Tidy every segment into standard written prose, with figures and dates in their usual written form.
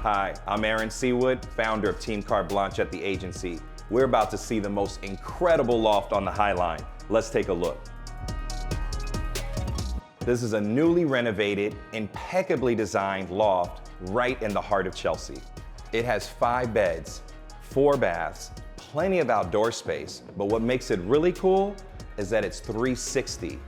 Hi, I'm Aaron Seawood, founder of Team Carte Blanche at the agency. We're about to see the most incredible loft on the High Line. Let's take a look. This is a newly renovated, impeccably designed loft right in the heart of Chelsea. It has 5 beds, 4 baths, plenty of outdoor space, but what makes it really cool is that it's 360,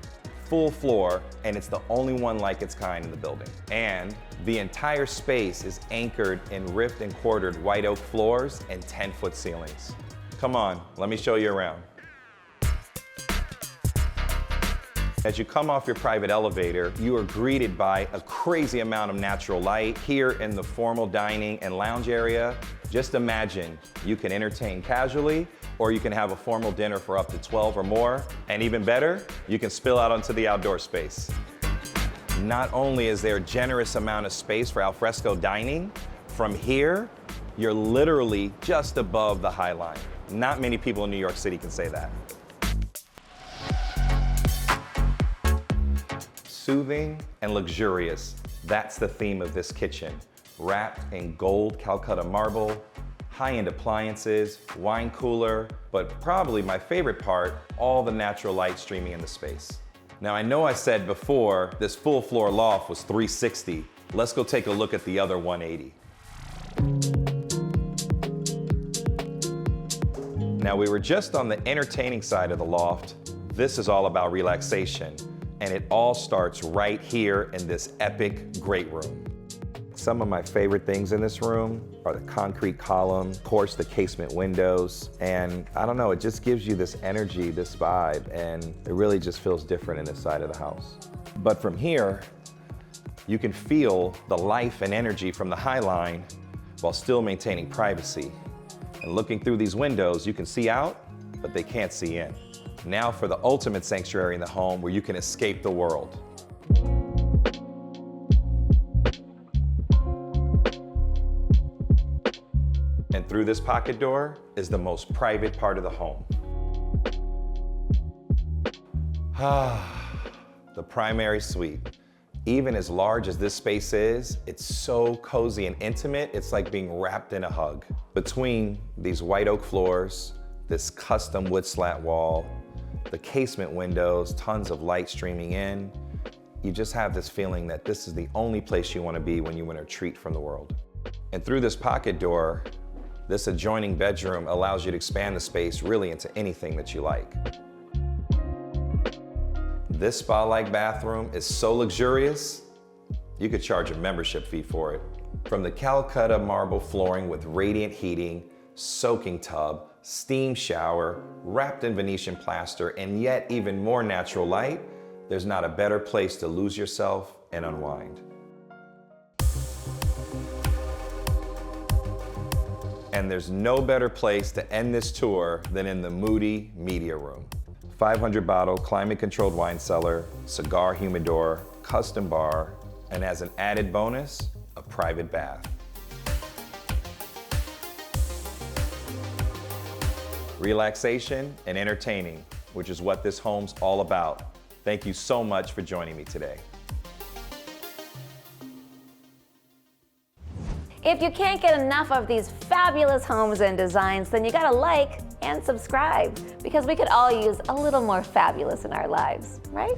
full floor, and it's the only one like its kind in the building. And the entire space is anchored in riffed and quartered white oak floors and 10-foot ceilings. Come on, let me show you around. As you come off your private elevator, you are greeted by a crazy amount of natural light. Here in the formal dining and lounge area, just imagine you can entertain casually, or you can have a formal dinner for up to 12 or more. And even better, you can spill out onto the outdoor space. Not only is there a generous amount of space for alfresco dining, from here, you're literally just above the High Line. Not many people in New York City can say that. Soothing and luxurious, that's the theme of this kitchen. Wrapped in gold Calcutta marble, high-end appliances, wine cooler, but probably my favorite part, all the natural light streaming in the space. Now I know I said before this full floor loft was 360. Let's go take a look at the other 180. Now we were just on the entertaining side of the loft. This is all about relaxation. And it all starts right here in this epic great room. Some of my favorite things in this room are the concrete column, of course the casement windows, and I don't know, it just gives you this energy, this vibe, and it really just feels different in this side of the house. But from here, you can feel the life and energy from the High Line while still maintaining privacy. And looking through these windows, you can see out, but they can't see in. Now for the ultimate sanctuary in the home where you can escape the world. And through this pocket door is the most private part of the home. The primary suite. Even as large as this space is, it's so cozy and intimate, it's like being wrapped in a hug. Between these white oak floors, this custom wood slat wall, the casement windows, tons of light streaming in, you just have this feeling that this is the only place you want to be when you want to retreat from the world. And through this pocket door, this adjoining bedroom allows you to expand the space really into anything that you like. This spa-like bathroom is so luxurious, you could charge a membership fee for it. From the Calcutta marble flooring with radiant heating, soaking tub, steam shower, wrapped in Venetian plaster, and yet even more natural light, there's not a better place to lose yourself and unwind. And there's no better place to end this tour than in the Moody Media Room. 500 bottle climate-controlled wine cellar, cigar humidor, custom bar, and as an added bonus, a private bath. Relaxation and entertaining, which is what this home's all about. Thank you so much for joining me today. If you can't get enough of these fabulous homes and designs, then you gotta like and subscribe, because we could all use a little more fabulous in our lives, right?